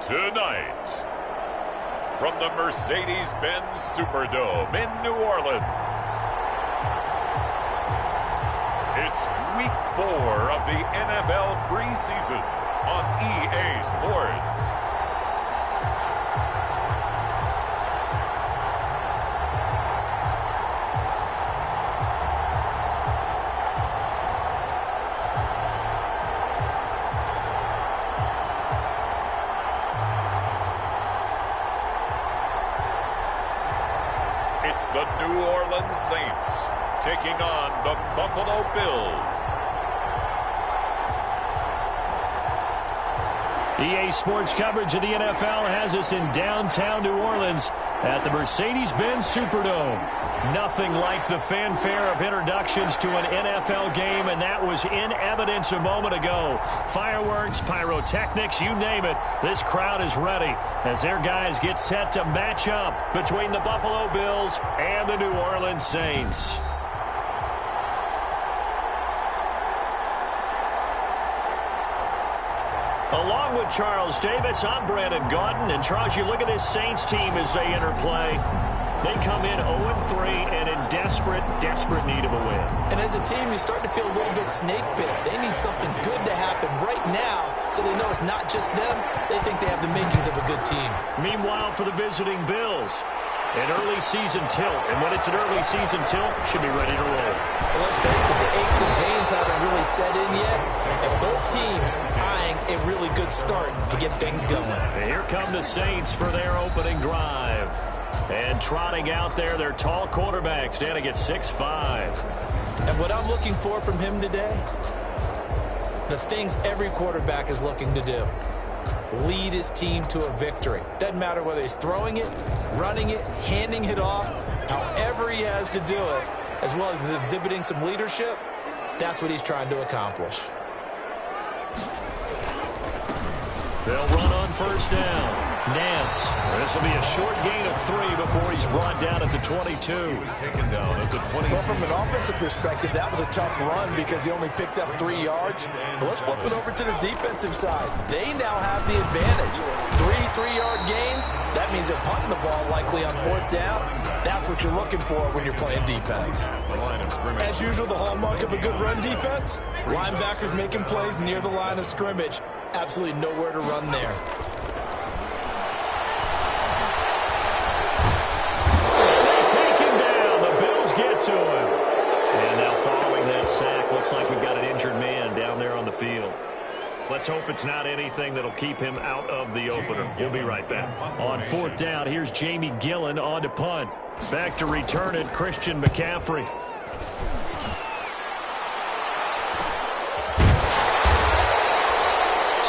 Tonight, from the Mercedes-Benz Superdome in New Orleans, it's Week 4 of the NFL preseason on EA Sports. It's the New Orleans Saints taking on the Buffalo Bills. EA Sports coverage of the NFL has us in downtown New Orleans at the Mercedes-Benz Superdome. Nothing like the fanfare of introductions to an NFL game, and that was in evidence a moment ago. Fireworks, pyrotechnics, you name it. This crowd is ready as their guys get set to match up between the Buffalo Bills and the New Orleans Saints. Along with Charles Davis, I'm Brandon Gaudin. And Charles, you look at this Saints team as they enter play. They come in 0-3 and in desperate need of a win. And as a team, you start to feel a little bit snake bit. They need something good to happen right now so they know it's not just them. They think they have the makings of a good team. Meanwhile, for the visiting Bills, an early season tilt. And when it's an early season tilt, should be ready to roll. Well, let's face it, the aches and pains haven't really set in yet. And both teams eyeing a really good start to get things going. And here come the Saints for their opening drive. And trotting out there, their tall quarterback standing at 6'5". And what I'm looking for from him today, the things every quarterback is looking to do. Lead his team to a victory. Doesn't matter whether he's throwing it, running it, handing it off, however he has to do it, as well as exhibiting some leadership, that's what he's trying to accomplish. They'll run on first down. Nance. This will be a short gain of 3 before he's brought down at the 22. He's taken down at the 22. Well, from an offensive perspective, that was a tough run because he only picked up 3 yards. But let's flip it over to the defensive side. They now have the advantage. 3 3-yard gains. That means they're punting the ball likely on 4th down. That's what you're looking for when you're playing defense. As usual, the hallmark of a good run defense, linebackers making plays near the line of scrimmage. Absolutely nowhere to run there. To him. And now following that sack, looks like we've got an injured man down there on the field. Let's hope it's not anything that'll keep him out of the opener. We'll be right back. On 4th down, here's Jamie Gillen on to punt. Back to return it, Christian McCaffrey.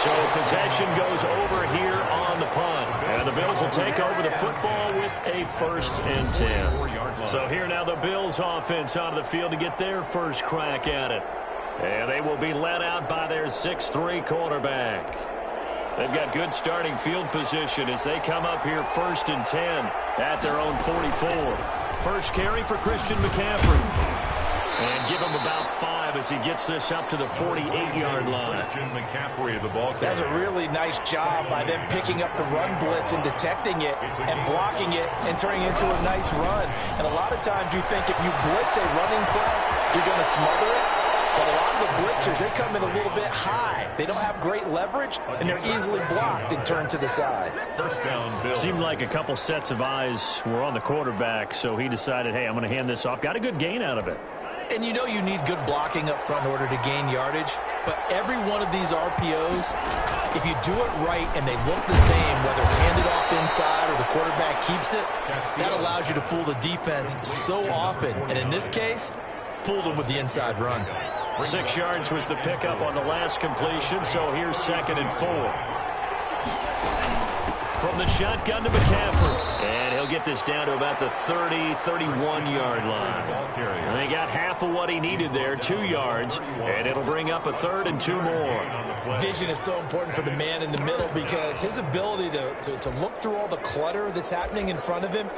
So possession goes over here on the punt. And the Bills will take over the football with a 1st and 10. So here now the Bills offense onto the field to get their first crack at it. And they will be led out by their 6'3" quarterback. They've got good starting field position as they come up here 1st and 10 at their own 44. First carry for Christian McCaffrey. And give him about 5 as he gets this up to the 48-yard line. McCaffrey, the ball carrier. That's a really nice job by them picking up the run blitz and detecting it and blocking it and turning it into a nice run. And a lot of times you think if you blitz a running play, you're going to smother it. But a lot of the blitzers, they come in a little bit high. They don't have great leverage, and they're easily blocked and turned to the side. First down, Bill. Seemed like a couple sets of eyes were on the quarterback, so he decided, hey, I'm going to hand this off. Got a good gain out of it. And you know you need good blocking up front in order to gain yardage. But every one of these RPOs, if you do it right and they look the same, whether it's handed off inside or the quarterback keeps it, that allows you to fool the defense so often. And in this case, fooled them with the inside run. 6 yards was the pickup on the last completion, so here's 2nd and 4. From the shotgun to McCaffrey. And he'll get this down to about the 30, 31-yard line. And they got half of what he needed there, 2 yards, and it'll bring up a 3rd and 2 more. Vision is so important for the man in the middle because his ability to look through all the clutter that's happening in front of him,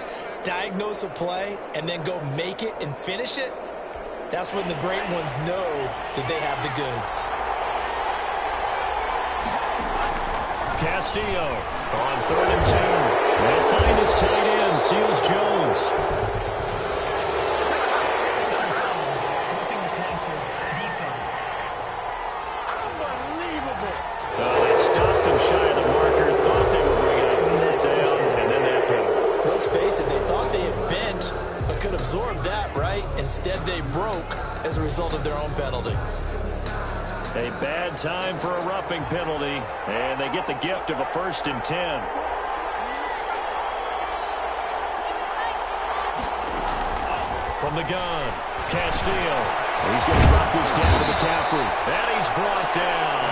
diagnose a play, and then go make it and finish it, that's when the great ones know that they have the goods. Castillo On 3rd and 2. They'll find his tight end, Seals Jones. They stopped him shy of the marker, thought they were bringing up 4th down, and then that penalty. Let's face it, they thought they had bent, but could absorb that, right? Instead, they broke as a result of their own penalty. A bad time for a roughing penalty, and they get the gift of a 1st and 10. From the gun, Castillo. He's going to drop this down to McCaffrey. And he's brought down.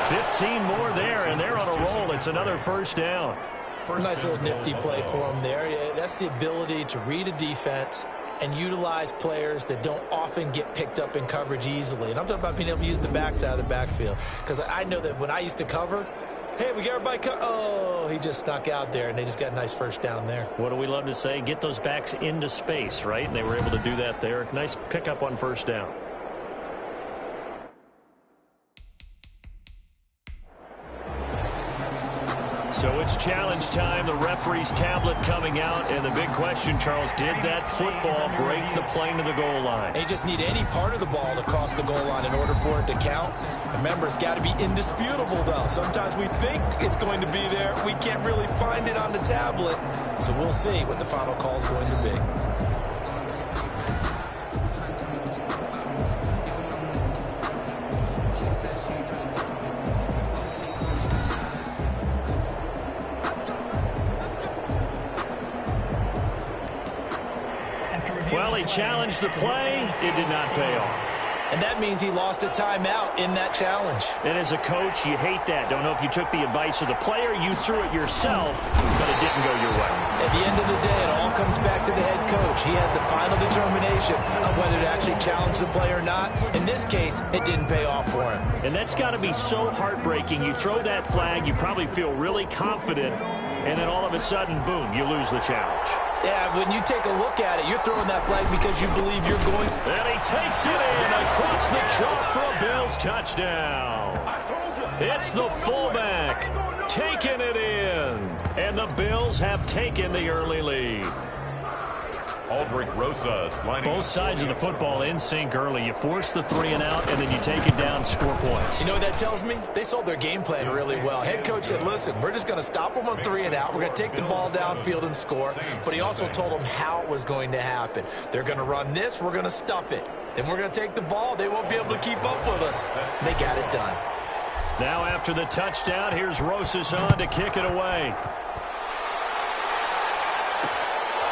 15 more there, and they're on a roll. It's another 1st down. Nice little nifty play for him there. Yeah, that's the ability to read a defense and utilize players that don't often get picked up in coverage easily. And I'm talking about being able to use the backside of the backfield. Because I know that when I used to cover, hey, we got everybody oh, he just snuck out there, and they just got a nice 1st down there. What do we love to say? Get those backs into space, right? And they were able to do that there. Nice pickup on 1st down. So it's challenge time. The referee's tablet coming out. And the big question, Charles, did that football break the plane to the goal line? They just need any part of the ball to cross the goal line in order for it to count. Remember, it's got to be indisputable, though. Sometimes we think it's going to be there. We can't really find it on the tablet. So we'll see what the final call is going to be. Well, he challenged the play. It did not pay off. And that means he lost a timeout in that challenge. And as a coach, you hate that. Don't know if you took the advice of the player, you threw it yourself, but it didn't go your way. At the end of the day, it all comes back to the head coach. He has the final determination of whether to actually challenge the play or not. In this case, it didn't pay off for him. And that's got to be so heartbreaking. You throw that flag, you probably feel really confident, and then all of a sudden, boom, you lose the challenge. Yeah, when you take a look at it, you're throwing that flag because you believe you're going. And he takes it in across the chalk for a Bills touchdown. It's the fullback taking it in. And the Bills have taken the early lead. Aldrich Rosas lining Both sides of the football in sync early. You force the 3 and out, and then you take it down, score points. You know what that tells me? They sold their game plan really well. Head coach said, listen, we're just going to stop them on 3 and out. We're going to take the ball downfield and score. But he also told them how it was going to happen. They're going to run this. We're going to stuff it. Then we're going to take the ball. They won't be able to keep up with us. And they got it done. Now after the touchdown, here's Rosas on to kick it away.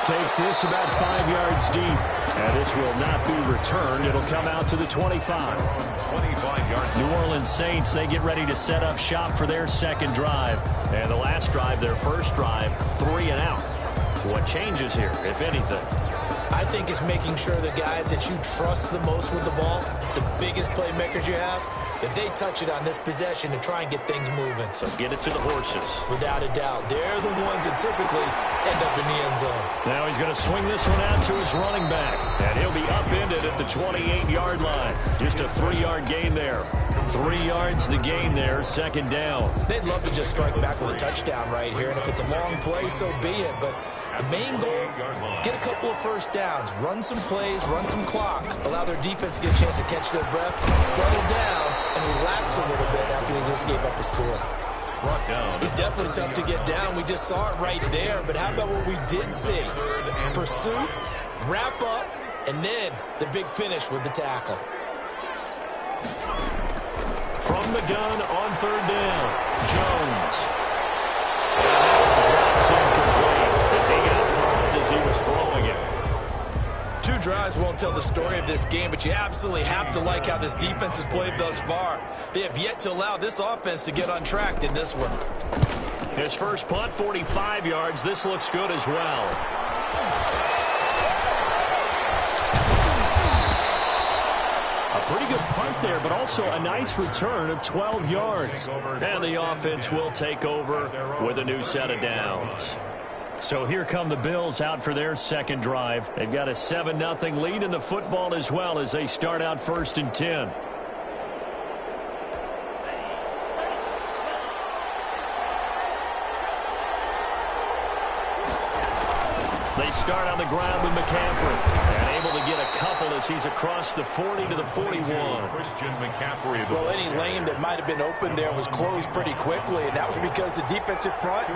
Takes this about 5 yards deep. And this will not be returned. It'll come out to the 25. 25-yard. New Orleans Saints, they get ready to set up shop for their second drive. And the last drive, their first drive, 3 and out. What changes here, if anything? I think it's making sure the guys that you trust the most with the ball, the biggest playmakers you have, that they touch it on this possession to try and get things moving. So get it to the horses. Without a doubt. They're the ones that typically end up in the end zone. Now he's going to swing this one out to his running back. And he'll be upended at the 28-yard line. Just a 3-yard gain there. 3 yards the gain there, second down. They'd love to just strike back with a touchdown right here. And if it's a long play, so be it. But the main goal, get a couple of first downs, run some plays, run some clock, allow their defense to get a chance to catch their breath, settle down, and relax a little bit after they just gave up a score. He's definitely tough to get down. We just saw it right there. But how about what we did see? Pursuit, wrap up, and then the big finish with the tackle. From the gun on third down, Jones. Drops incomplete as he got popped as he was throwing it. 2 drives won't tell the story of this game, but you absolutely have to like how this defense has played thus far. They have yet to allow this offense to get untracked in this one. His first punt, 45 yards. This looks good as well. A pretty good punt there, but also a nice return of 12 yards. And the offense will take over with a new set of downs. So here come the Bills out for their second drive. They've got a 7-0 lead in the football as well as they start out 1st and 10. They start on the ground with McCaffrey. And able to get a couple as he's across the 40 to the 41. Christian McCaffrey. Well, any lane that might have been open there was closed pretty quickly, and that was because the defensive front,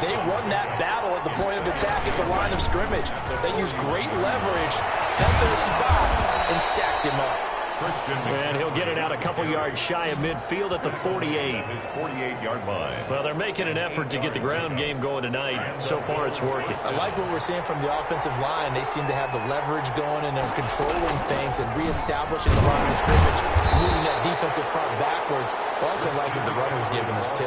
they won that battle at the point of attack at the line of scrimmage. They used great leverage, held their spot, and stacked him up. And he'll get it out a couple yards shy of midfield at the 48. His 48-yard line. Well, they're making an effort to get the ground game going tonight. So far, it's working. I like what we're seeing from the offensive line. They seem to have the leverage going, and they're controlling things and reestablishing the line of scrimmage, moving that defensive front backwards. But also like what the runner's giving us, too.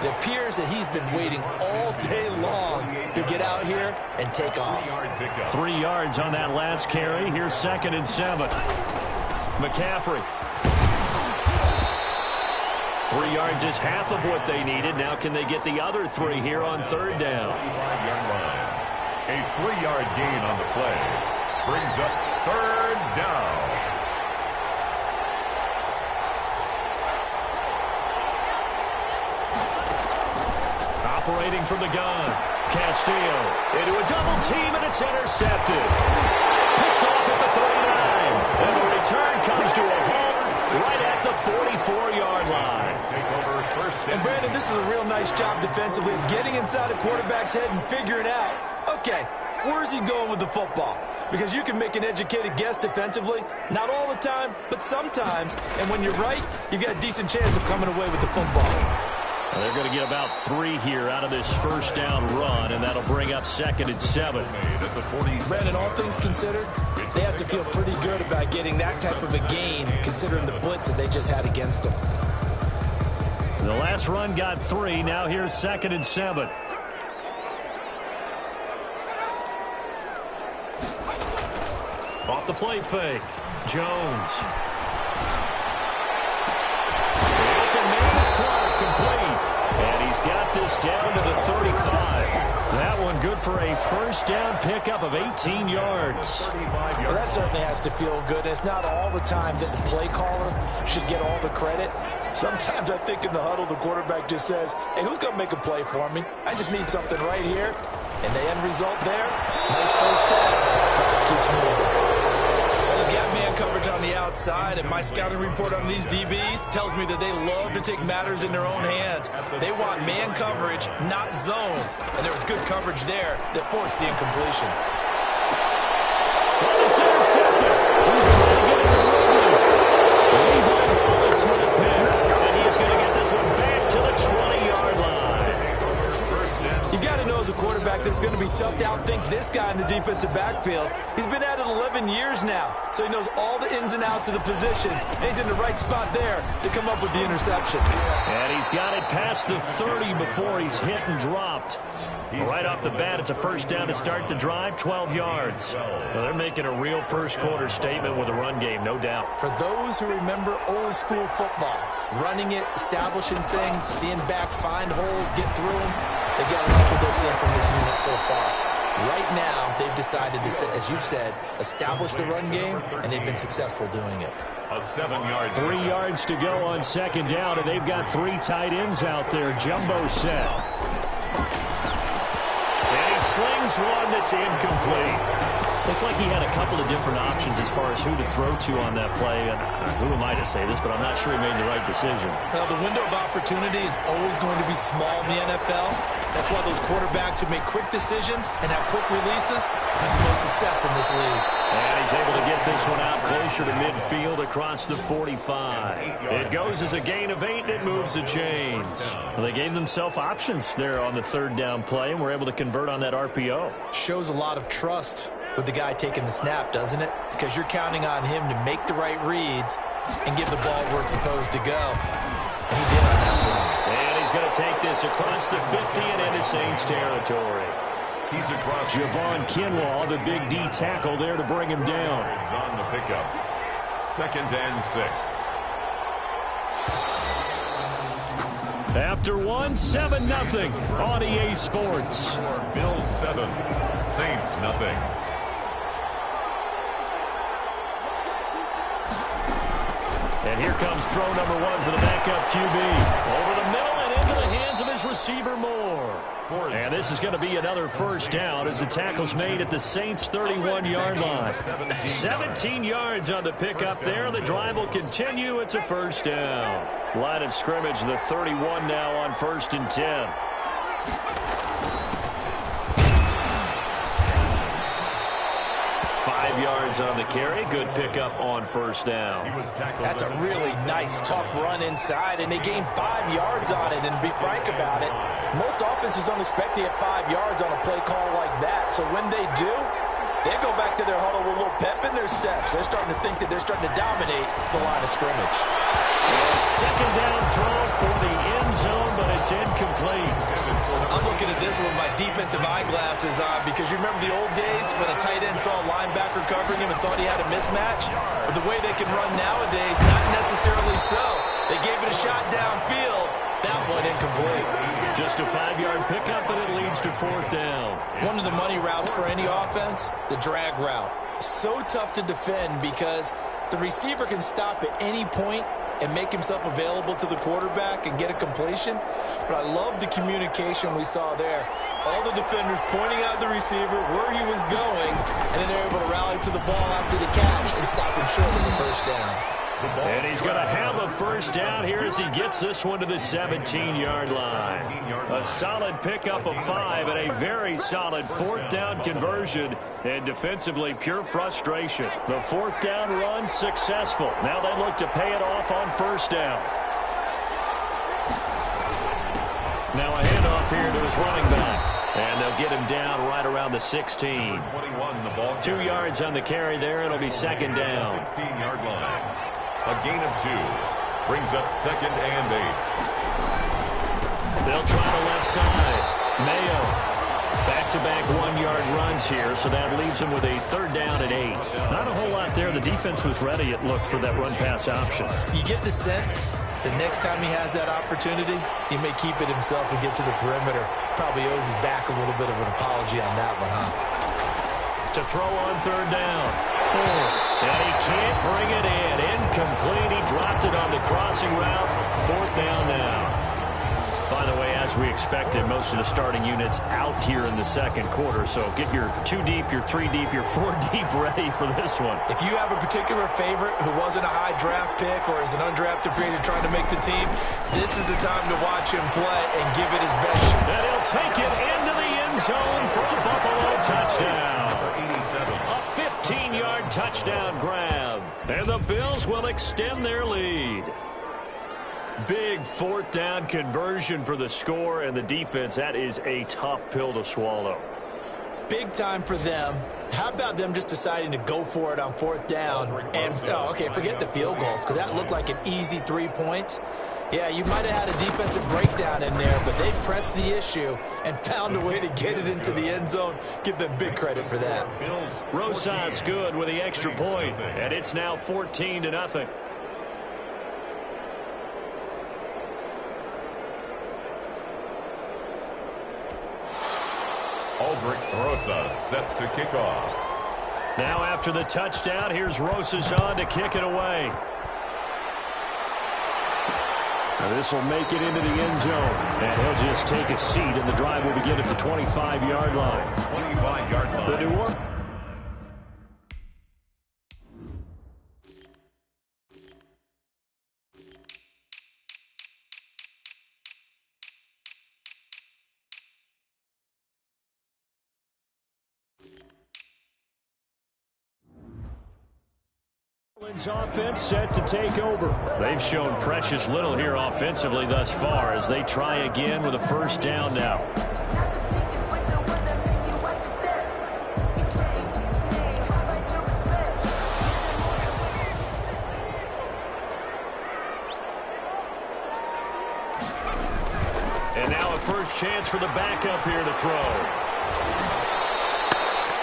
It appears that he's been waiting all day long to get out here and take off. 3 yards on that last carry. Here's 2nd and 7. McCaffrey. 3 yards is half of what they needed. Now can they get the other 3 here on 3rd down? A 3-yard gain on the play brings up 3rd down. Operating from the gun. Castillo into a double team, and it's intercepted. Picked off at the 39. And the return comes to a halt right at the 44-yard line. And Brandon, this is a real nice job defensively of getting inside a quarterback's head and figuring out, okay, where's he going with the football? Because you can make an educated guess defensively, not all the time, but sometimes. And when you're right, you've got a decent chance of coming away with the football. Well, they're going to get about 3 here out of this first down run, and that'll bring up 2nd and 7. Brandon, all things considered, they have to feel pretty good about getting that type of a gain, considering the blitz that they just had against them. The last run got 3. Now here's 2nd and 7. Off the play fake. Jones. Open man is Clark, complete. And he's got this down to the 35. That one good for a first down pickup of 18 yards. Well, that certainly has to feel good. It's not all the time that the play caller should get all the credit. Sometimes I think in the huddle, the quarterback just says, hey, who's going to make a play for me? I just need something right here. And the end result there, nice first down. Clock keeps moving. Well, they've got man coverage on the outside, and my scouting report on these DBs tells me that they love to take matters in their own hands. They want man coverage, not zone. And there was good coverage there that forced the incompletion. Well, it's intercepted. Who's trying to get it to Ridley? Levi Wallace with a pick. And he's going to get this one back to the 20-yard line. You got to know as a quarterback that's going to be tough to outthink this guy in the defensive backfield. He's been at it 11 years now, so he knows all the ins and outs of the position. And he's in the right spot there to come up with the interception. And he's got it past the 30 before he's hit and dropped. Right off the bat, it's a first down to start the drive, 12 yards. Well, they're making a real first-quarter statement with a run game, no doubt. For those who remember old-school football, running it, establishing things, seeing backs find holes, get through them, they got to like what they're seeing from this unit so far. Right now, they've decided to, as you said, establish the run game, and they've been successful doing it. A 7-yard. 3 yards to go on second down, and they've got 3 tight ends out there. Jumbo set. And he slings one that's incomplete. Looked like he had a couple of different options as far as who to throw to on that play. And who am I to say this, but I'm not sure he made the right decision. Well, the window of opportunity is always going to be small in the NFL. That's why those quarterbacks who make quick decisions and have quick releases have the most success in this league. And he's able to get this one out closer to midfield across the 45. It goes as a gain of 8, and it moves the chains. Well, they gave themselves options there on the third down play, and were able to convert on that RPO. Shows a lot of trust with the guy taking the snap, doesn't it? Because you're counting on him to make the right reads and give the ball where it's supposed to go. And he did on that play. And he's going to take this across the 50 and into Saints territory. He's across. Javon Kinlaw, the big D tackle there to bring him down. On the pickup. 2nd and 6. After 7-0 on EA Sports. Bills 7, Saints nothing. And here comes throw number 1 for the backup QB. Over the middle and into the hands of his receiver Moore. And this is going to be another first down as the tackle's made at the Saints' 31-yard line. 17 yards on the pickup there. The drive will continue. It's a first down. Line of scrimmage, the 31 now on 1st and 10. Yards on the carry. Good pickup on first down. That's a really nice, tough run inside, and they gained 5 yards on it. And to be frank about it, most offenses don't expect to get 5 yards on a play call like that. So when they do, they go back to their huddle with a little pep in their steps. They're starting to think that they're starting to dominate the line of scrimmage. And second down throw for the end zone, but it's incomplete. I'm looking at this with my defensive eyeglasses on because you remember the old days when a tight end saw a linebacker covering him and thought he had a mismatch? But the way they can run nowadays, not necessarily so. They gave it a shot downfield. That one incomplete. Just a 5-yard pickup, and it leads to 4th down. One of the money routes for any offense, the drag route. So tough to defend because the receiver can stop at any point and make himself available to the quarterback and get a completion. But I love the communication we saw there. All the defenders pointing out the receiver, where he was going, and then they're able to rally to the ball after the catch and stop him short of the first down. And he's going to have a first down here as he gets this one to the 17-yard line. A solid pickup of 5 and a very solid 4th down conversion. And defensively, pure frustration. The 4th down run successful. Now they look to pay it off on first down. Now a handoff here to his running back. And they'll get him down right around the 16. 2 yards on the carry there. It'll be second down. 16-yard line. A gain of 2. Brings up 2nd and 8. They'll try the left side. Mayo. Back-to-back 1-yard runs here, so that leaves him with a 3rd down and 8. Not a whole lot there. The defense was ready, it looked, for that run-pass option. You get the sense that next time he has that opportunity, he may keep it himself and get to the perimeter. Probably owes his back a little bit of an apology on that one, huh? To throw on 3rd down. Ford. And he can't bring it in. Incomplete. He dropped it on the crossing route. 4th down now. By the way, as we expected, most of the starting units out here in the second quarter. So get your 2 deep, your 3 deep, your 4 deep ready for this one. If you have a particular favorite who wasn't a high draft pick or is an undrafted free agent trying to make the team, this is the time to watch him play and give it his best shot. And he'll take it into the end zone for a Buffalo touchdown. A 15-yard touchdown grab. And the Bills will extend their lead. Big 4th down conversion for the score, and the defense, that is a tough pill to swallow. Big time for them. How about them just deciding to go for it on 4th down? And, okay, forget the field goal, because that looked like an easy 3 points. Yeah, you might have had a defensive breakdown in there, but they pressed the issue and found a way to get it into the end zone. Give them big credit for that. Rosas good with the extra point, and it's now 14-0. Aldrich Rosas set to kick off. Now after the touchdown, here's Rosas on to kick it away. Now this will make it into the end zone. And he'll just take a seat, and the drive will begin at the 25-yard line. 25-yard line. The New Orleans. Offense set to take over. They've shown precious little here offensively thus far as they try again with a first down now. And now a first chance for the backup here to throw.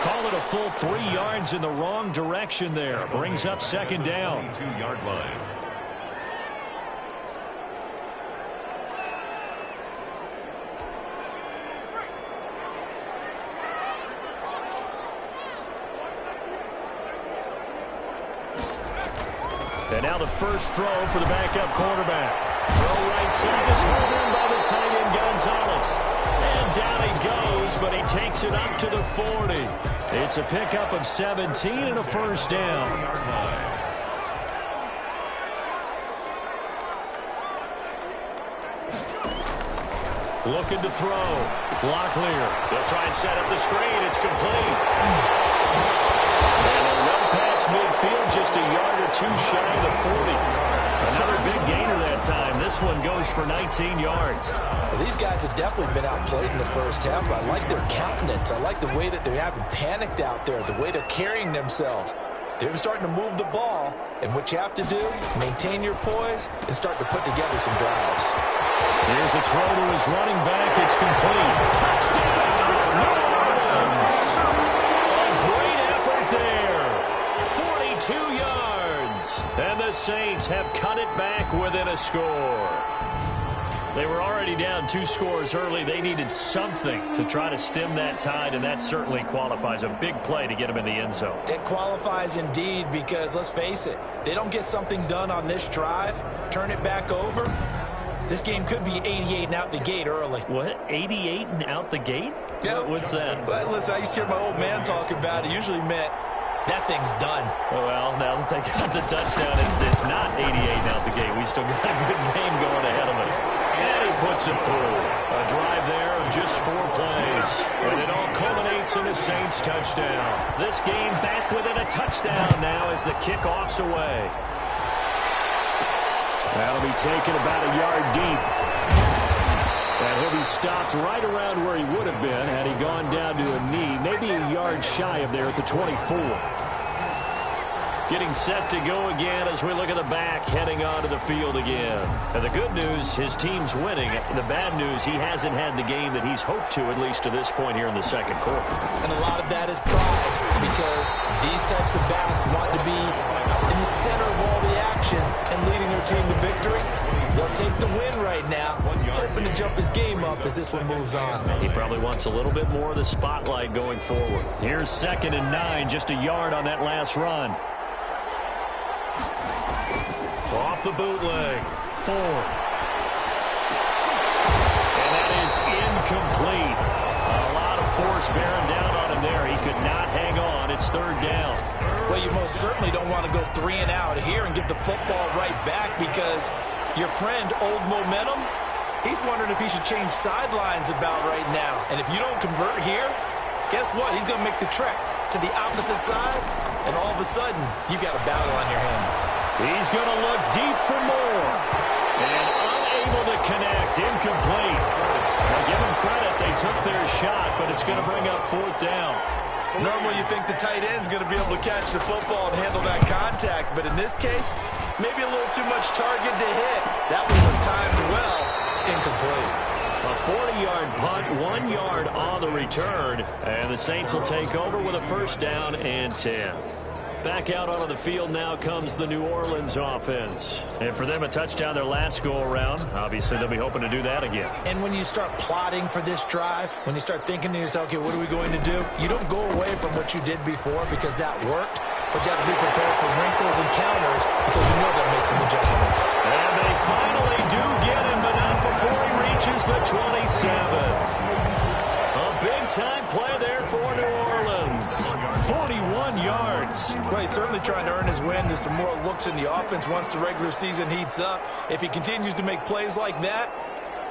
Call it a full 3 yards in the wrong direction there. Brings up second down. 22-yard line. And now the first throw for the backup quarterback. Throw right side is held in by the tight end Gonzalez. And down he goes, but he takes it up to the 40. It's a pickup of 17 and a first down. Looking to throw. Locklear. They'll try and set up the screen. It's complete. And a run past midfield, just a yard or two shy of the 40. Another big gainer that time. This one goes for 19 yards. Well, these guys have definitely been outplayed in the first half, but I like their countenance. I like the way that they haven't panicked out there, the way they're carrying themselves. They're starting to move the ball, and what you have to do, maintain your poise and start to put together some drives. Here's a throw to his running back. It's complete. Touchdown, New Orleans. A great effort there. 42 yards. And the Saints have cut it back within a score. They were already down 2 scores early. They needed something to try to stem that tide, and that certainly qualifies. A big play to get them in the end zone. It qualifies indeed because, let's face it, they don't get something done on this drive, turn it back over, this game could be 88 and out the gate early. What? 88 and out the gate? Yeah. What's that? Well, listen, I used to hear my old man talk about it. Usually meant that thing's done. Well, now that they got the touchdown, it's not 88 and out the gate. We still got a good game going ahead of us. And he puts it through. A drive there of just 4 plays. And it all culminates in a Saints touchdown. This game back within a touchdown now as the kickoff's away. That'll be taken about a yard deep. And he'll be stopped right around where he would have been had he gone down to a knee. Maybe a yard shy of there at the 24. Getting set to go again as we look at the back, heading onto the field again. And the good news, his team's winning. The bad news, he hasn't had the game that he's hoped to, at least to this point here in the second quarter. And a lot of that is pride, because these types of backs want to be in the center of all the action and leading their team to victory. They'll take the win right now, hoping to jump his game up as this one moves on. He probably wants a little bit more of the spotlight going forward. Here's 2nd and 9, just a yard on that last run. Off the bootleg. 4. And that is incomplete. A lot of force bearing down on him there. He could not hang on. It's 3rd down. Well, you most certainly don't want to go 3 and out here and get the football right back, because your friend, Old Momentum, he's wondering if he should change sidelines about right now. And if you don't convert here, guess what? He's going to make the trek to the opposite side, and all of a sudden, you've got a battle on your hands. He's going to look deep for more. And unable to connect. Incomplete. Now, give them credit. They took their shot, but it's going to bring up 4th down. Normally, you think the tight end's going to be able to catch the football and handle that contact, but in this case, maybe a little too much target to hit. That one was timed well. Incomplete. A 40-yard punt, 1 yard on the return, and the Saints will take over with a 1st down and 10. Back out onto the field now comes the New Orleans offense. And for them, a touchdown their last go-around. Obviously, they'll be hoping to do that again. And when you start plotting for this drive, when you start thinking to yourself, okay, what are we going to do? You don't go away from what you did before because that worked, but you have to be prepared for wrinkles and counters because you know they'll make some adjustments. And they finally do get him, but not before he reaches the 27. A big-time play there for New Orleans. 41 yards. Well, he's certainly trying to earn his way into some more looks in the offense once the regular season heats up. If he continues to make plays like that,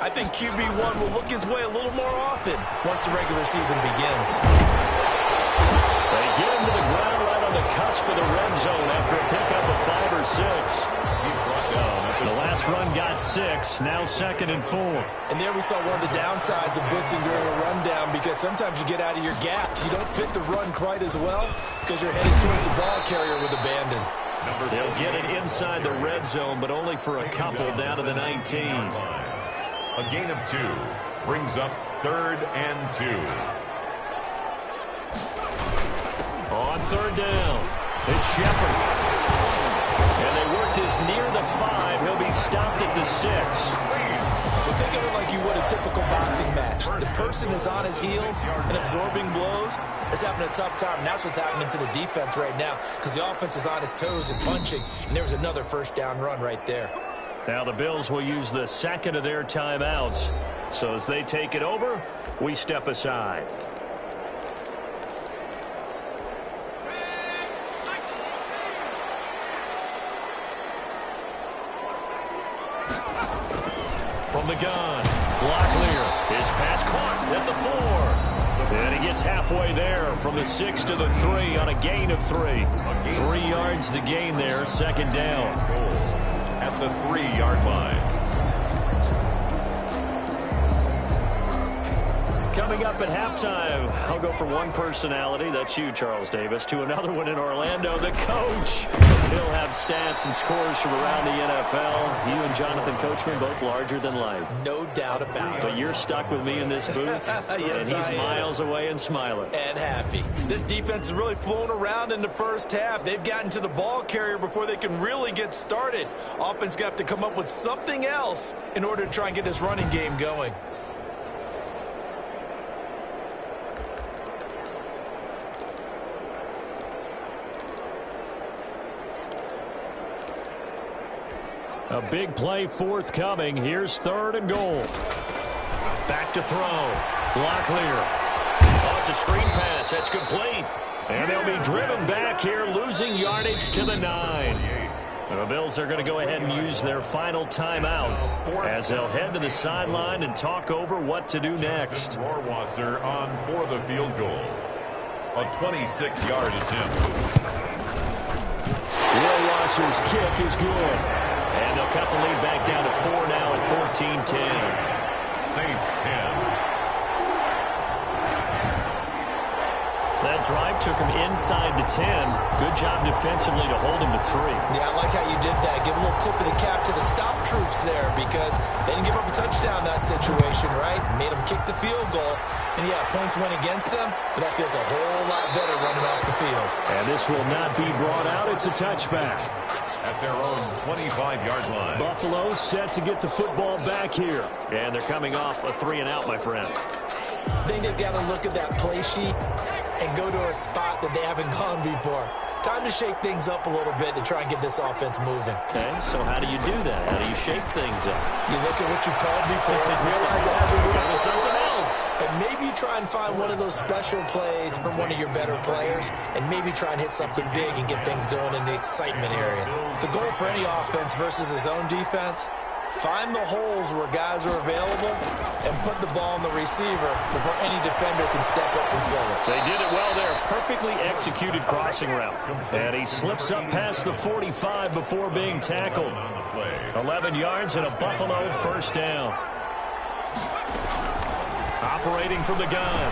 I think QB1 will look his way a little more often once the regular season begins. They get him to the ground right on the cusp of the red zone after a pickup of 5 or 6. The last run got 6, now 2nd and 4. And there we saw one of the downsides of blitzing during a rundown, because sometimes you get out of your gaps. You don't fit the run quite as well because you're headed towards the ball carrier with abandon. They'll get it inside the red zone, but only for a couple down to the 19. A gain of 2 brings up 3rd and 2. On 3rd down, it's Shepard. And they work this near the 5. He'll be stopped at the 6. Well, think of it like you would a typical boxing match. The person is on his heels and absorbing blows is having a tough time. And that's what's happening to the defense right now, because the offense is on his toes and punching. And there was another 1st down run right there. Now the Bills will use the second of their timeouts. So as they take it over, we step aside. From the gun, Locklear, his pass caught at the 4. And he gets halfway there from the 6 to the 3 on a gain of 3. 3 yards the gain there, second down. At the 3-yard line. Coming up at halftime, I'll go from one personality, that's you, Charles Davis, to another one in Orlando, the coach. He'll have stats and scores from around the NFL. You and Jonathan Coachman, both larger than life. No doubt about it. But you're stuck with me in this booth, yes, and he's miles away and smiling. And happy. This defense is really flown around in the first half. They've gotten to the ball carrier before they can really get started. Offense got to come up with something else in order to try and get this running game going. A big play forthcoming. Here's 3rd and goal. Back to throw. Locklear. Oh, it's a screen pass. That's complete. And they'll be driven back here, losing yardage to the 9. The Bills are going to go ahead and use their final timeout as they'll head to the sideline and talk over what to do next. Rohrwasser on for the field goal. A 26-yard attempt. Rohrwasser's kick is good. And they'll cut the lead back down to 4 now at 14-10. Saints 10. That drive took him inside the 10. Good job defensively to hold him to 3. Yeah, I like how you did that. Give a little tip of the cap to the stop troops there because they didn't give up a touchdown in that situation, right? Made them kick the field goal. And, yeah, points went against them, but that feels a whole lot better running off the field. And this will not be brought out. It's a touchback. At their own 25-yard line. Buffalo set to get the football back here. And they're coming off a 3-and-out, my friend. I think they've got to look at that play sheet and go to a spot that they haven't gone before. Time to shake things up a little bit to try and get this offense moving. Okay, so how do you do that? How do you shake things up? You look at what you've called before, realize it hasn't worked for something else. And maybe try and find one of those special plays from one of your better players and maybe try and hit something big and get things going in the excitement area. The goal for any offense versus his own defense, find the holes where guys are available and put the ball in the receiver before any defender can step up and fill it. They did it well there. Perfectly executed crossing route. And he slips up past the 45 before being tackled. 11 yards and a Buffalo first down. Operating from the gun.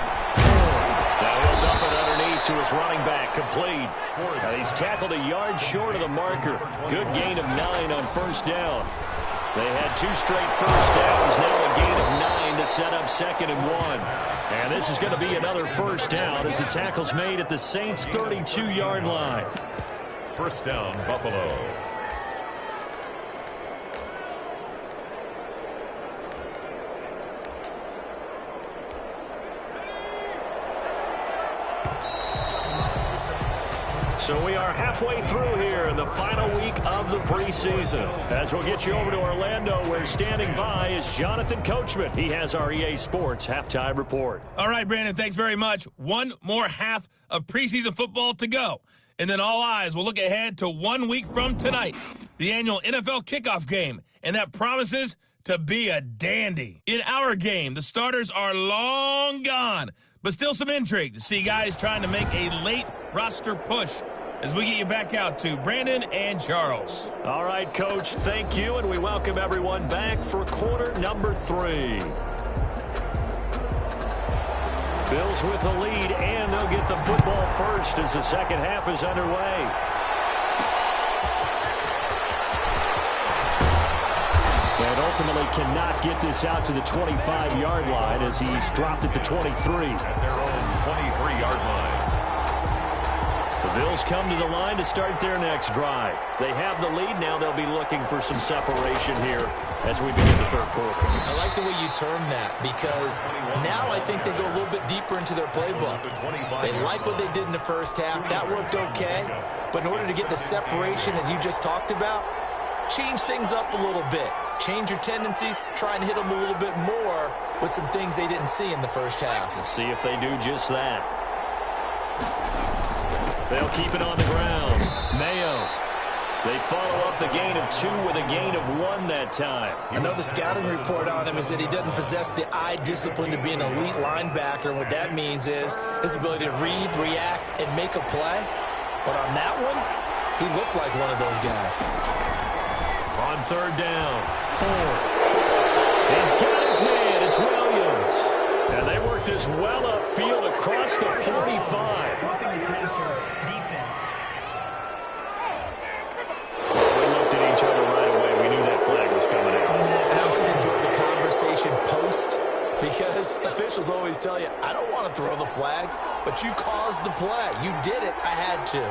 Now he'll dump it underneath to his running back. Complete. Now he's tackled a yard short of the marker. Good gain of 9 on first down. They had 2 straight first downs, now a gain of 9 to set up 2nd and 1. And this is going to be another first down as the tackle's made at the Saints' 32-yard line. First down, Buffalo. So we are halfway through here in the final week of the preseason. As we'll get you over to Orlando, where standing by is Jonathan Coachman. He has our EA Sports halftime report. All right, Brandon, thanks very much. One more half of preseason football to go. And then all eyes will look ahead to 1 week from tonight, the annual NFL kickoff game. And that promises to be a dandy. In our game, the starters are long gone, but still some intrigue to see guys trying to make a late roster push as we get you back out to Brandon and Charles. All right, Coach, thank you, and we welcome everyone back for quarter number 3. Bills with the lead, and they'll get the football first as the second half is underway. And ultimately cannot get this out to the 25-yard line as he's dropped at the 23. At their own 23-yard line. The Bills come to the line to start their next drive. They have the lead. Now they'll be looking for some separation here as we begin the third quarter. I like the way you term that because now I think they go a little bit deeper into their playbook. They like what they did in the first half. That worked okay. But in order to get the separation that you just talked about, change things up a little bit. Change your tendencies, try and hit them a little bit more with some things they didn't see in the first half. We'll see if they do just that. They'll keep it on the ground. Mayo. They follow up the gain of 2 with a gain of 1 that time. I know the scouting report on him is that he doesn't possess the eye discipline to be an elite linebacker. And what that means is his ability to read, react, and make a play. But on that one, he looked like one of those guys. On third down, Ford. He's got his man. It's Williams. And they work this well upfield across the 45. Roughing the passer defense. We looked at each other right away. We knew that flag was coming out. And I always enjoy the conversation post because officials always tell you, I don't want to throw the flag, but you caused the play. You did it. I had to.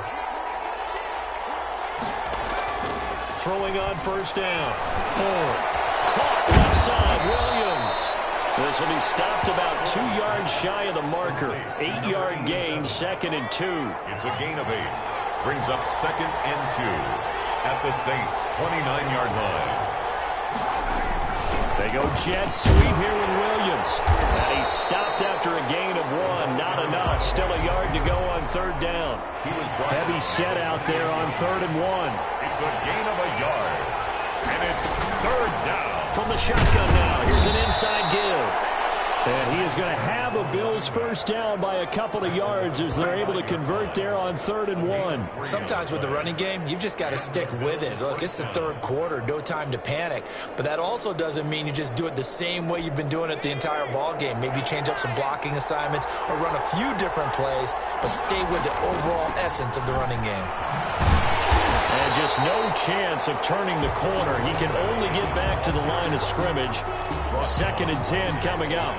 Throwing on first down. Ford. Caught left side. Williams. This will be stopped about 2 yards shy of the marker. 8-yard gain, 2nd and 2. It's a gain of 8. Brings up 2nd and 2 at the Saints' 29-yard line. They go jet sweep here with Williams. And he's stopped after a gain of 1. Not enough. Still a yard to go on third down. Heavy set out there on 3rd and 1. It's a gain of a yard. And it's third down. From the shotgun now. Here's an inside give. And he is going to have a Bills first down by a couple of yards as they're able to convert there on 3rd and 1. Sometimes with the running game, you've just got to stick with it. Look, it's the third quarter, no time to panic. But that also doesn't mean you just do it the same way you've been doing it the entire ball game. Maybe change up some blocking assignments or run a few different plays, but stay with the overall essence of the running game. And just no chance of turning the corner. He can only get back to the line of scrimmage. 2nd and 10 coming up.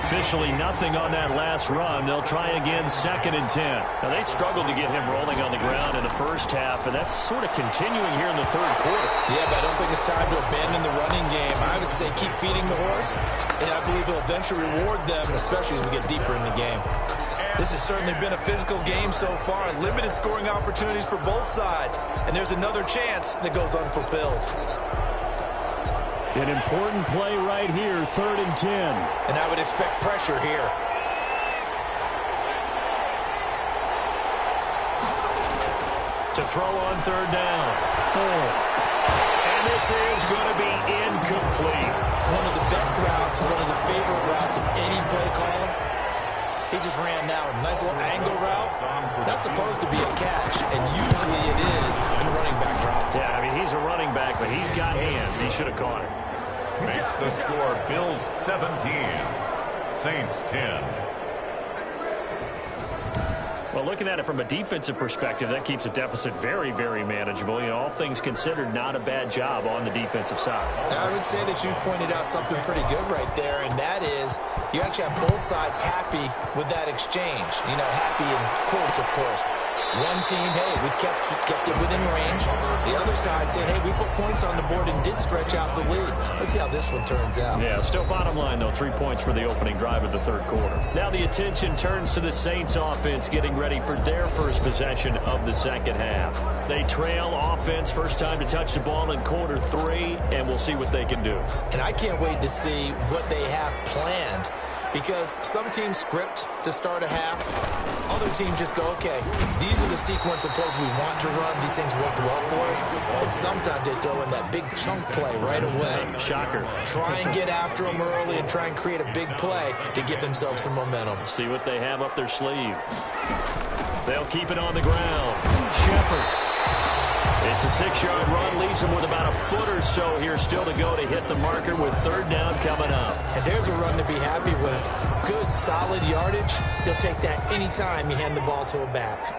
Officially nothing on that last run. They'll try again 2nd and 10. Now, they struggled to get him rolling on the ground in the first half, and that's sort of continuing here in the third quarter. Yeah, but I don't think it's time to abandon the running game. I would say keep feeding the horse, and I believe he'll eventually reward them, especially as we get deeper in the game. This has certainly been a physical game so far. Limited scoring opportunities for both sides. And there's another chance that goes unfulfilled. An important play right here, 3rd and 10. And I would expect pressure here. To throw on third down. Ford. And this is going to be incomplete. One of the best routes, one of the favorite routes of any play caller. He just ran that one. Nice little angle route. That's supposed to be a catch, and usually it is in the running back drop. Yeah, I mean, he's a running back, but he's got hands. He should have caught it. Makes the score Bills 17, Saints 10. Well, looking at it from a defensive perspective, that keeps a deficit very, very manageable. You know, all things considered, not a bad job on the defensive side. I would say that you've pointed out something pretty good right there, and that is you actually have both sides happy with that exchange. You know, happy in quotes, of course. One team, hey, we've kept it within range. The other side saying, hey, we put points on the board and did stretch out the lead. Let's see how this one turns out. Yeah, still bottom line, though, 3 points for the opening drive of the third quarter. Now the attention turns to the Saints offense getting ready for their first possession of the second half. They trail offense, first time to touch the ball in quarter 3, and we'll see what they can do. And I can't wait to see what they have planned. Because some teams script to start a half. Other teams just go, okay, these are the sequence of plays we want to run. These things worked well for us. And sometimes they throw in that big chunk play right away. Shocker. Try and get after them early and try and create a big play to give themselves some momentum. See what they have up their sleeve. They'll keep it on the ground. Shepard. It's a 6-yard run, leaves him with about a foot or so here still to go to hit the marker with third down coming up. And there's a run to be happy with. Good, solid yardage. You'll take that anytime you hand the ball to a back.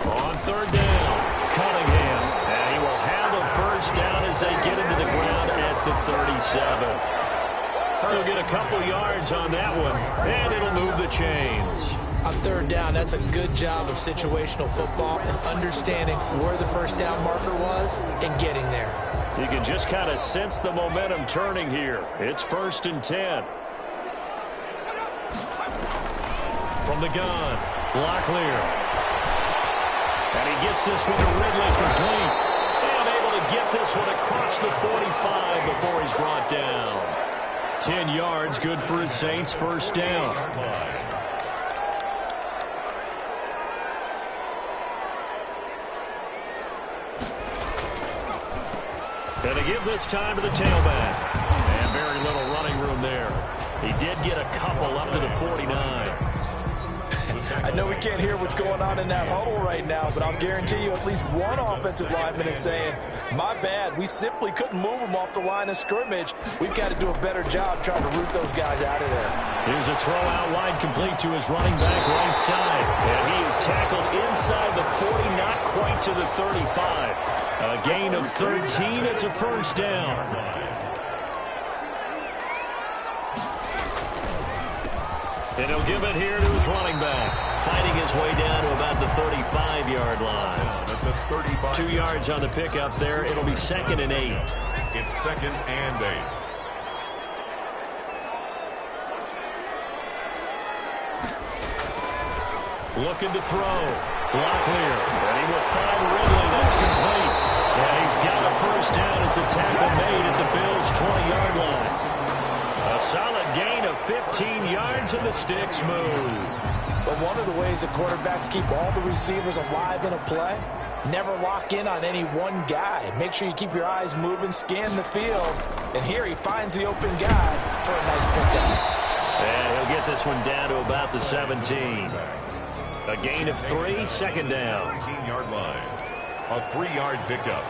On third down, Cunningham. And he will have a first down as they get into the ground at the 37. He'll get a couple yards on that one, and it'll move the chains. On third down, that's a good job of situational football and understanding where the first down marker was and getting there. You can just kind of sense the momentum turning here. It's 1st and 10. From the gun, Locklear. And he gets this one to Ridley complete. And able to get this one across the 45 before he's brought down. 10 yards, good for his Saints, first down. And to give this time to the tailback. And very little running room there. He did get a couple up to the 49. I know we can't hear what's going on in that huddle right now, but I'll guarantee you at least one offensive lineman is saying, my bad, we simply couldn't move them off the line of scrimmage. We've got to do a better job trying to root those guys out of there. Here's a throw out wide complete to his running back right side. And he is tackled inside the 40, not quite to the 35. A gain of 13, it's a first down. And he'll give it here to his running back. Fighting his way down to about the 35-yard line. 2 yards on the pickup there. It'll be 2nd and 8. It's 2nd and 8. Looking to throw. Locklear. And he will find Ridley. That's complete. And he's got a first down as a tackle made at the Bills' 20-yard line. A solid gain of 15 yards, and the sticks move. But one of the ways that quarterbacks keep all the receivers alive in a play, never lock in on any one guy. Make sure you keep your eyes moving, scan the field. And here he finds the open guy for a nice pickup. And he'll get this one down to about the 17. A gain of 3, 2nd down. 17-yard line. A 3-yard pickup.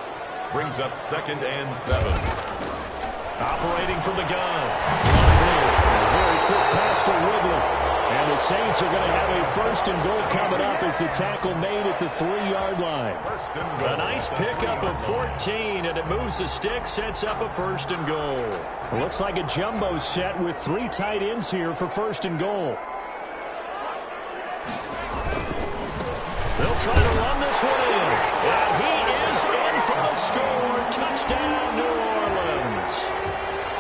Brings up 2nd and 7. Operating from the gun. A very quick pass to Ridley. And the Saints are going to have a 1st and goal coming up as the tackle made at the 3-yard line. A nice pickup of 14, and it moves the stick, sets up a 1st and goal. It looks like a jumbo set with 3 tight ends here for 1st and goal. They'll try to run this one in. And he is in for the score. Touchdown, New Orleans.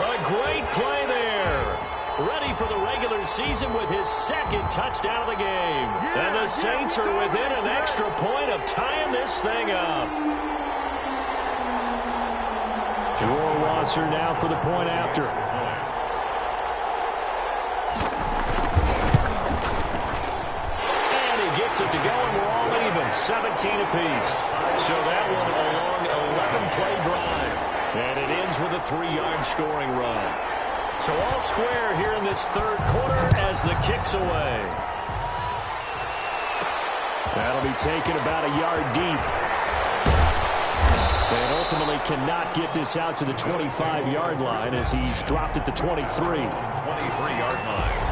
A great play there. Ready for the regular season with his 2nd touchdown of the game. And the Saints are within an extra point of tying this thing up. Joel Rosser now for the point after. And he gets it to go, and we're all even. 17 apiece. So that one a long 11-play drive. And it ends with a 3-yard scoring run. So all square here in this 3rd quarter as the kick's away. That'll be taken about a yard deep. And ultimately cannot get this out to the 25-yard line as he's dropped at the 23. 23-yard line.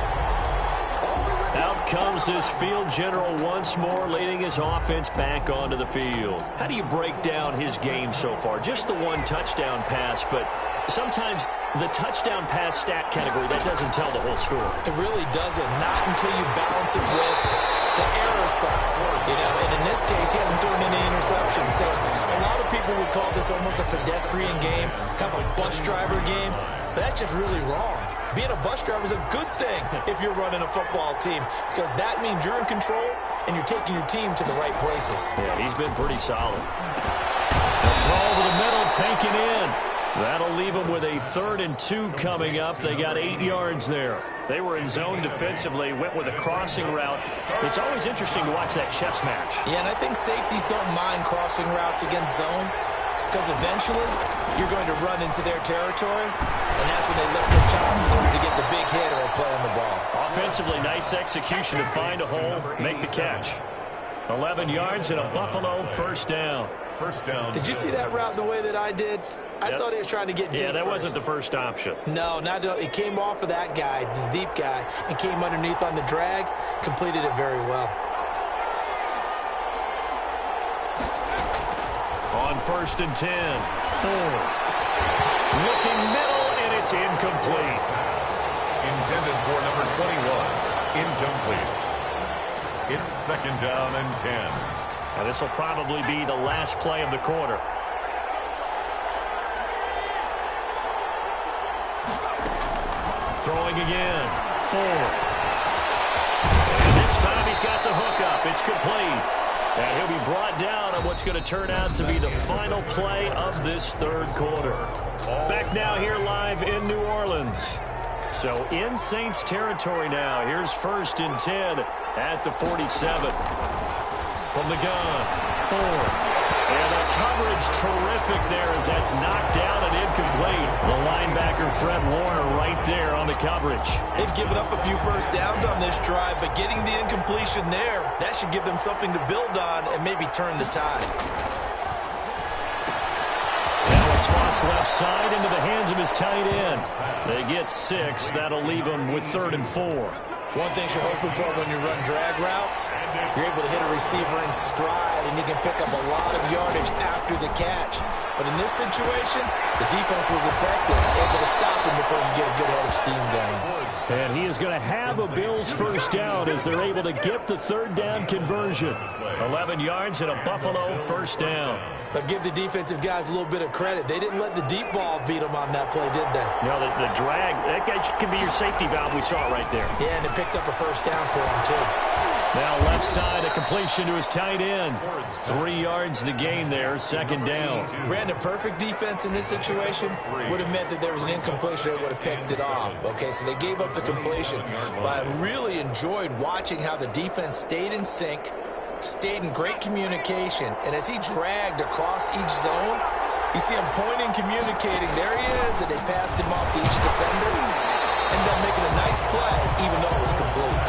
Out comes this field general once more, leading his offense back onto the field. How do you break down his game so far? Just the 1 touchdown pass, but sometimes the touchdown pass stat category, that doesn't tell the whole story. It really doesn't. Not until you balance it with the error side. You know, and in this case, he hasn't thrown any interceptions. So a lot of people would call this almost a pedestrian game, kind of a bus driver game. But that's just really wrong. Being a bus driver is a good thing if you're running a football team, because that means you're in control and you're taking your team to the right places. Yeah, he's been pretty solid. The throw over the middle, taken in. That'll leave them with a 3rd and 2 coming up. They got 8 yards there. They were in zone defensively, went with a crossing route. It's always interesting to watch that chess match. Yeah, and I think safeties don't mind crossing routes against zone, because eventually you're going to run into their territory, and that's when they lift their chops in order to get the big hit or a play on the ball. Offensively, nice execution to find a hole, make the catch. 11 yards and a Buffalo 1st down. First down. Did you see that route the way that I did? I thought he was trying to get deep. Yeah, that first. wasn't the first option. No, it came off of that guy, the deep guy, and came underneath on the drag, completed it very well. On 1st and 10, Ford. Looking middle, and it's incomplete. Intended for number 21. Incomplete. It's 2nd down and 10. And this will probably be the last play of the quarter. Throwing again. Ford. And this time he's got the hook And he'll be brought down on what's going to turn out to be the final play of this third quarter. Back now here live in New Orleans. So in Saints territory now. Here's 1st and 10 at the 47. From the gun, Ford. And the coverage terrific there as that's knocked down and incomplete. The linebacker, Fred Warner, right there on the coverage. They've given up a few first downs on this drive, but getting the incompletion there, that should give them something to build on and maybe turn the tide. Now a toss left side into the hands of his tight end. They get 6. That'll leave them with 3rd and 4. One thing you're hoping for when you run drag routes, you're able to hit a receiver in stride, and you can pick up a lot of yardage after the catch. But in this situation, the defense was effective, able to stop him before you get a good head of steam going. And he is going to have a Bills first down as they're able to get the 3rd down conversion. 11 yards and a Buffalo first down. But give the defensive guys a little bit of credit. They didn't let the deep ball beat them on that play, did they? No, the drag, that guy can be your safety valve. We saw it right there. Yeah, and it picked up a first down for him, too. Now left side, a completion to his tight end. 3 yards the gain there, 2nd down. Brandon, perfect defense in this situation would have meant that there was an incompletion. They would have picked it off. Okay, so they gave up the completion. But I really enjoyed watching how the defense stayed in sync, stayed in great communication, and as he dragged across each zone, you see him pointing, communicating. There he is, and they passed him off to each defender. Ended up making a nice play, even though it was complete.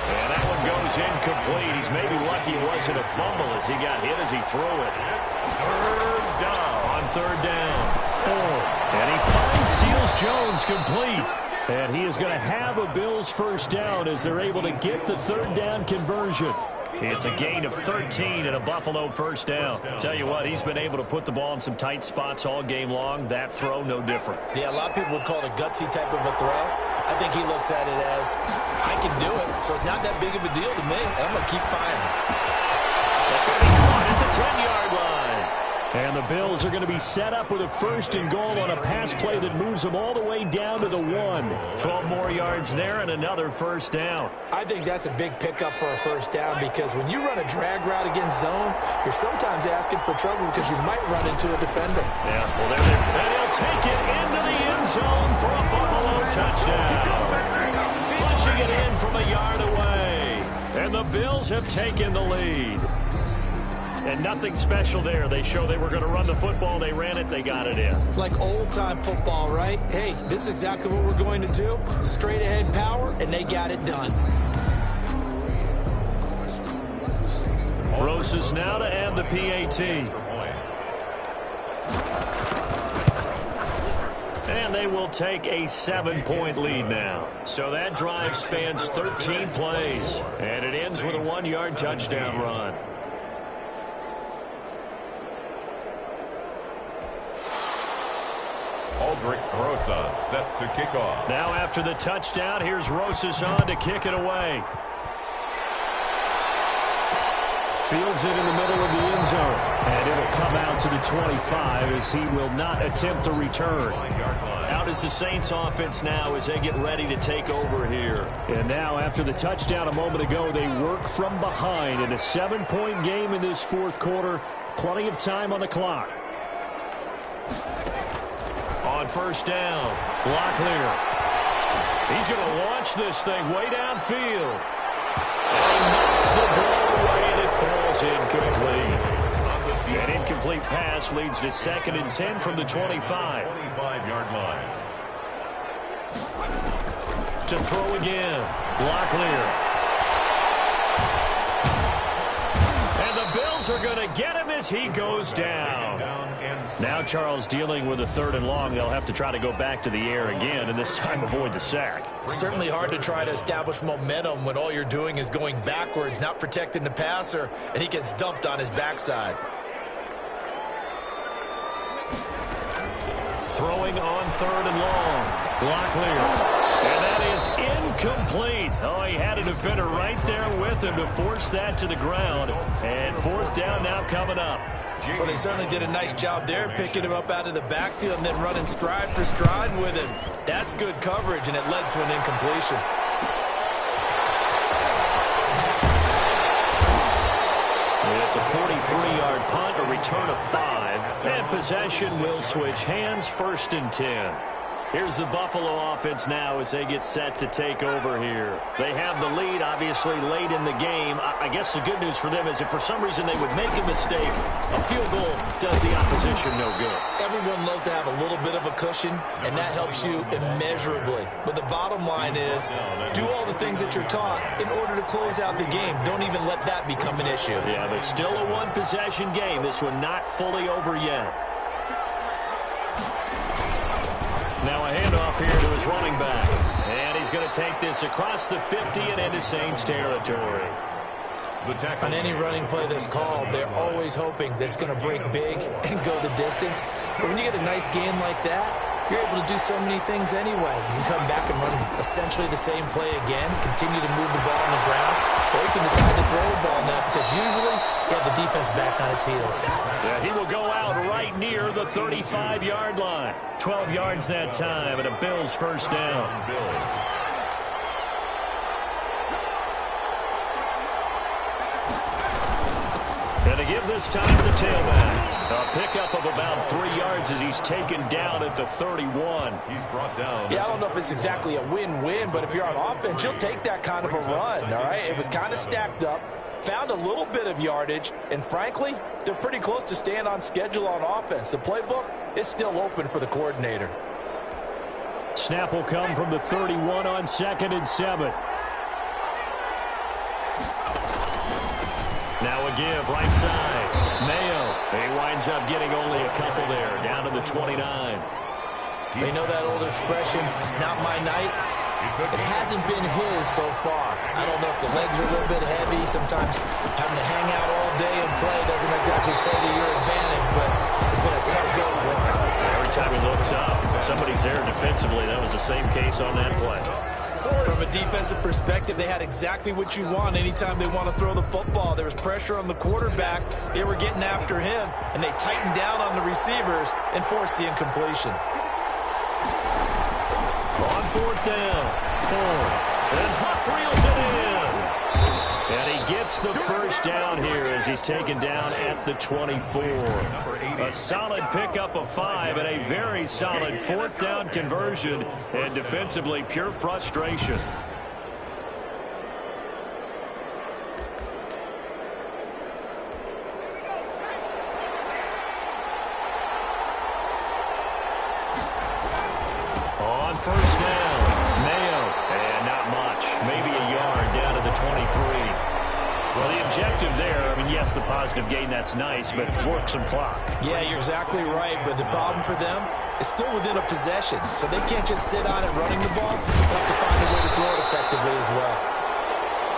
And that one goes incomplete. He's maybe lucky it wasn't a fumble as he got hit as he threw it. 3rd down. On 3rd down, Ford. And he finds Seals-Jones complete. And he is going to have a Bills first down as they're able to get the 3rd down conversion. It's a gain of 13 and a Buffalo first down. Tell you what, he's been able to put the ball in some tight spots all game long. That throw, no different. Yeah, a lot of people would call it a gutsy type of a throw. I think he looks at it as, I can do it, so it's not that big of a deal to me, and I'm going to keep firing. That's going to be caught at the 10-yard line. And the Bills are going to be set up with a 1st and goal on a pass play that moves them all the way down to the 1. 12 more yards there and another first down. I think that's a big pickup for a first down because when you run a drag route against zone, you're sometimes asking for trouble because you might run into a defender. Yeah, well, there they are. And he'll take it into the end zone for a Buffalo touchdown. Punching it in from a yard away. And the Bills have taken the lead. And nothing special there. They show they were going to run the football. They ran it. They got it in. Like old-time football, right? Hey, this is exactly what we're going to do. Straight-ahead power, and they got it done. Rosas now to add the PAT. And they will take a 7-point lead now. So that drive spans 13 plays. And it ends with a 1-yard touchdown run. Aldrich Rosas set to kick off. Now after the touchdown, here's Rosas on to kick it away. Fields it in the middle of the end zone. And it'll come out to the 25 as he will not attempt a return. Out is the Saints offense now as they get ready to take over here. And now after the touchdown a moment ago, they work from behind in a 7-point game in this 4th quarter. Plenty of time on the clock. On first down, Locklear. He's going to launch this thing way downfield. And he knocks the ball away, and it falls incomplete. An incomplete pass leads to 2nd and 10 from the 25. 25-yard line. To throw again, Locklear. And the Bills are going to get him as he goes down. Now Charles dealing with a 3rd and long. They'll have to try to go back to the air again and this time avoid the sack. Certainly hard to try to establish momentum when all you're doing is going backwards, not protecting the passer, and he gets dumped on his backside. Throwing on 3rd and long. Locklear. And that is incomplete. Oh, he had a defender right there with him to force that to the ground. And 4th down now coming up. Well, they certainly did a nice job there, picking him up out of the backfield and then running stride for stride with him. That's good coverage, and it led to an incompletion. It's It's a 43-yard punt, a return of 5. And possession will switch hands, 1st and 10. Here's the Buffalo offense now as they get set to take over here. They have the lead, obviously, late in the game. I guess the good news for them is if for some reason they would make a mistake, a field goal does the opposition no good. Everyone loves to have a little bit of a cushion, and that helps you immeasurably. But the bottom line is, do all the things that you're taught in order to close out the game. Don't even let that become an issue. Yeah, but still a one-possession game. This one not fully over yet. Now a handoff here to his running back. And he's going to take this across the 50 and into Saints territory. On any running play that's called, they're always hoping that it's going to break big and go the distance. But when you get a nice game like that, you're able to do so many things anyway. You can come back and run essentially the same play again, continue to move the ball on the ground, or you can decide to throw the ball now because usually you have the defense back on its heels. Yeah, he will go out right near the 35-yard line. 12 yards that time, and a Bills first down. And to give this time to the tailback. A pickup of about 3 yards as he's taken down at the 31. He's brought down. Yeah, I don't know if it's exactly a win-win, but if you're on offense, you'll take that kind of a run, all right? It was kind of stacked up, found a little bit of yardage, and frankly, they're pretty close to staying on schedule on offense. The playbook is still open for the coordinator. Snap will come from the 31 on 2nd and 7. Now a give, right side. Mayo. He winds up getting only a couple there, down to the 29. They know that old expression, it's not my night. It hasn't been his so far. I don't know if the legs are a little bit heavy. Sometimes having to hang out all day and play doesn't exactly play to your advantage, but it's been a tough go for him. Every time he looks up, somebody's there defensively. That was the same case on that play. From a defensive perspective, they had exactly what you want anytime they want to throw the football. There was pressure on the quarterback. They were getting after him, and they tightened down on the receivers and forced the incompletion. On 4th down, Ford. And Huff reels it in. And he gets the first down here as he's taken down at the 24. A solid pickup of 5 and a very solid 4th down conversion. And defensively, pure frustration. On 1st down, Mayo. And not much. Maybe a yard down to the 23. Well, the objective there, I mean, yes, the positive gain, that's nice, but work some clock. Yeah, you're exactly right, but the problem for them is still within a possession, so they can't just sit on it running the ball. They have to find a way to throw it effectively as well.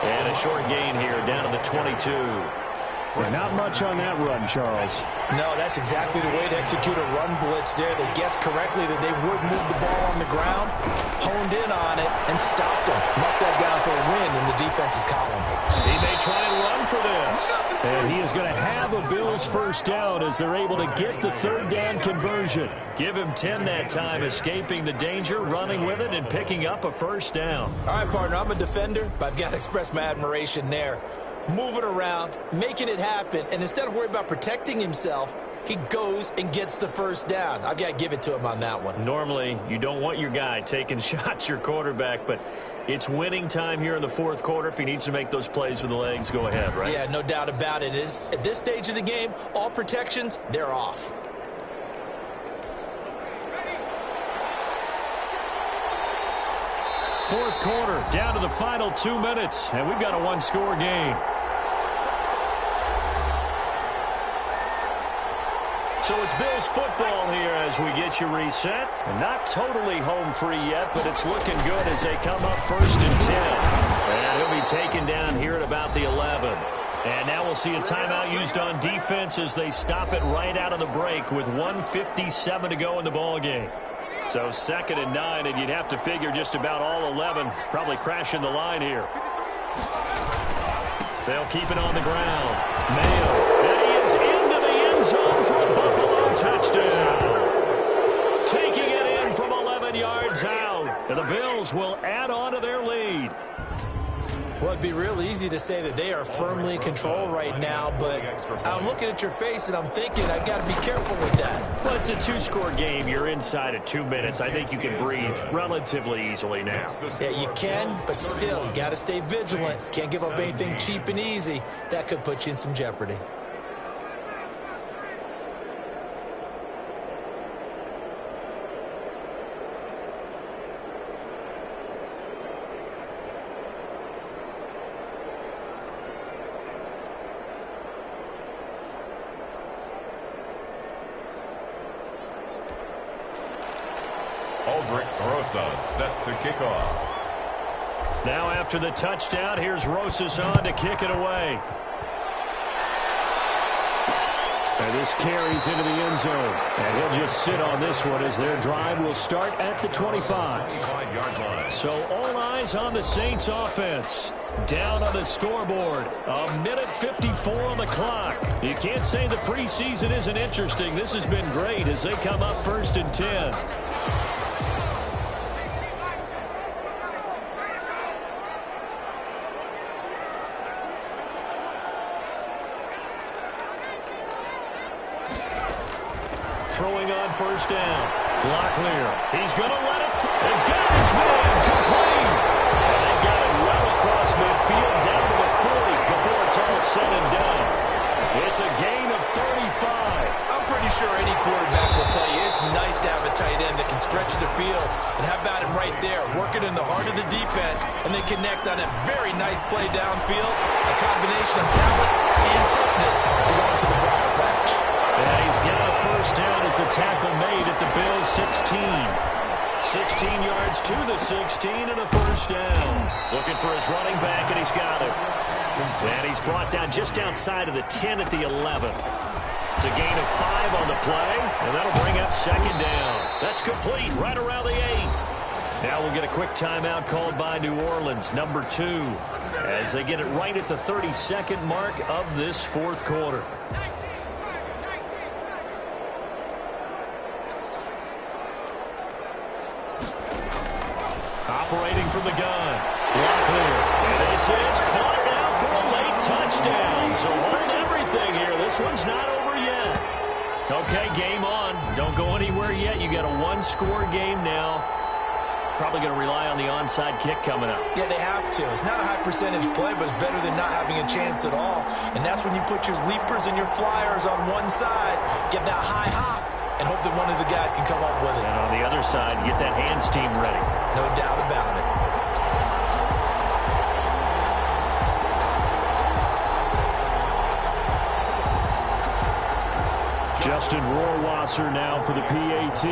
And a short gain here, down to the 22. Well, not much on that run, Charles. No, that's exactly the way to execute a run blitz there. They guessed correctly that they would move the ball on the ground, honed in on it, and stopped them. Marked that down for a win in the defense's column. He may try and run for this. And he is going to have a Bills first down as they're able to get the 3rd down conversion. Give him 10 that time, escaping the danger, running with it, and picking up a first down. All right, partner, I'm a defender, but I've got to express my admiration there. Moving around, making it happen, and instead of worrying about protecting himself, he goes and gets the first down. I've got to give it to him on that one. Normally, you don't want your guy taking shots, your quarterback, but it's winning time here in the 4th quarter. If he needs to make those plays with the legs, go ahead, right? Yeah, no doubt about it. At this stage of the game, all protections, they're off. Fourth quarter, down to the final 2 minutes, and we've got a one-score game. So it's Bills football here as we get you reset. Not totally home free yet, but it's looking good as they come up 1st and 10. And he'll be taken down here at about the 11. And now we'll see a timeout used on defense as they stop it right out of the break with 1:57 to go in the ball game. So 2nd and 9, and you'd have to figure just about all 11 probably crashing the line here. They'll keep it on the ground. Mayo, and he is into the end zone for a Buffalo touchdown. Taking it in from 11 yards out, and the Bills will add on to their lead. Well, it'd be real easy to say that they are firmly in control right now, but I'm looking at your face and I'm thinking I've got to be careful with that. Well, it's a two-score game. You're inside at 2 minutes. I think you can breathe relatively easily now. Yeah, you can, but still, you got to stay vigilant. Can't give up anything cheap and easy. That could put you in some jeopardy. Set to kick off. Now after the touchdown, here's Rosas on to kick it away. And this carries into the end zone. And he'll just sit on this one as their drive will start at the 25-yard line. So all eyes on the Saints offense. Down on the scoreboard. 1:54 on the clock. You can't say the preseason isn't interesting. This has been great as they come up 1st and 10. Throwing on 1st down. Locklear. He's going to let it through. And got his man complete. And they got it well across midfield down to the 40 before it's all said and done. It's a gain of 35. I'm pretty sure any quarterback will tell you it's nice to have a tight end that can stretch the field. And how about him right there, working in the heart of the defense, and then connect on a very nice play downfield. A combination of talent and toughness to go into the briar patch. And he's got a 1st down as the tackle made at the Bills' 16. 16 yards to the 16 and a 1st down. Looking for his running back, and he's got it. And he's brought down just outside of the 10 at the 11. It's a gain of 5 on the play, and that'll bring up 2nd down. That's complete right around the 8. Now we'll get a quick timeout called by New Orleans, number 2, as they get it right at the 32nd mark of this 4th quarter. Operating from the gun. Locklear. And this is caught now for a late touchdown. So hold everything here. This one's not over yet. Okay, game on. Don't go anywhere yet. You got a 1-score game now. Probably going to rely on the onside kick coming up. Yeah, they have to. It's not a high percentage play, but it's better than not having a chance at all. And that's when you put your leapers and your flyers on one side, get that high hop, and hope that one of the guys can come up with it. And on the other side, get that hands team ready. No doubt about it. Justin Rohrwasser now for the PAT.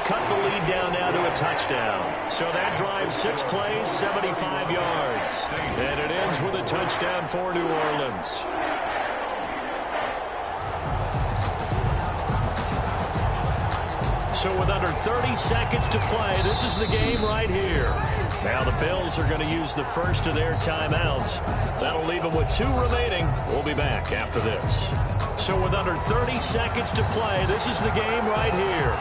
Cut the lead down now to a touchdown. So that drives 6 plays, 75 yards. And it ends with a touchdown for New Orleans. So with under 30 seconds to play, this is the game right here. Now the Bills are going to use the first of their timeouts. That'll leave them with 2 remaining. We'll be back after this. So with under 30 seconds to play, this is the game right here.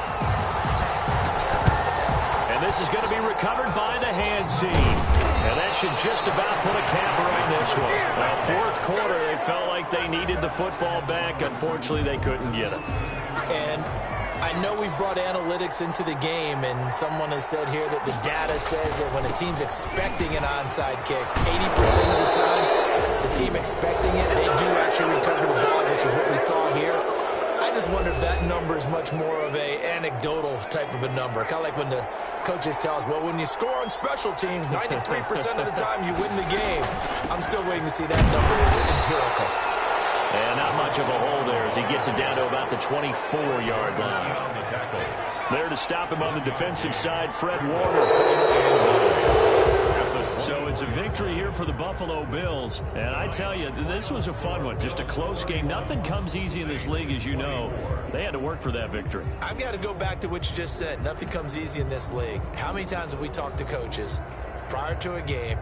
And this is going to be recovered by the hands team. And that should just about put a capper on this one. Now, 4th quarter, they felt like they needed the football back. Unfortunately, they couldn't get it. And I know we brought analytics into the game, and someone has said here that the data says that when a team's expecting an onside kick, 80% of the time, the team expecting it, they do actually recover the ball, which is what we saw here. I just wonder if that number is much more of a anecdotal type of a number. Kind of like when the coaches tell us, well, when you score on special teams, 93% of the time you win the game. I'm still waiting to see that number is empirical. And not much of a hole there as he gets it down to about the 24-yard line. There to stop him on the defensive side, Fred Warner. So it's a victory here for the Buffalo Bills. And I tell you, this was a fun one. Just a close game. Nothing comes easy in this league, as you know. They had to work for that victory. I've got to go back to what you just said. Nothing comes easy in this league. How many times have we talked to coaches prior to a game,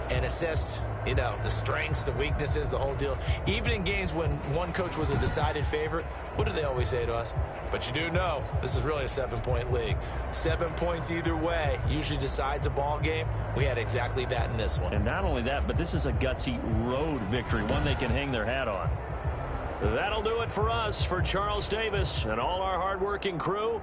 and assessed, the strengths, the weaknesses, the whole deal. Even in games when one coach was a decided favorite, what do they always say to us? But you do know this is really a 7-point league. 7 points either way usually decides a ball game. We had exactly that in this one. And not only that, but this is a gutsy road victory, one they can hang their hat on. That'll do it for us. For Charles Davis and all our hardworking crew,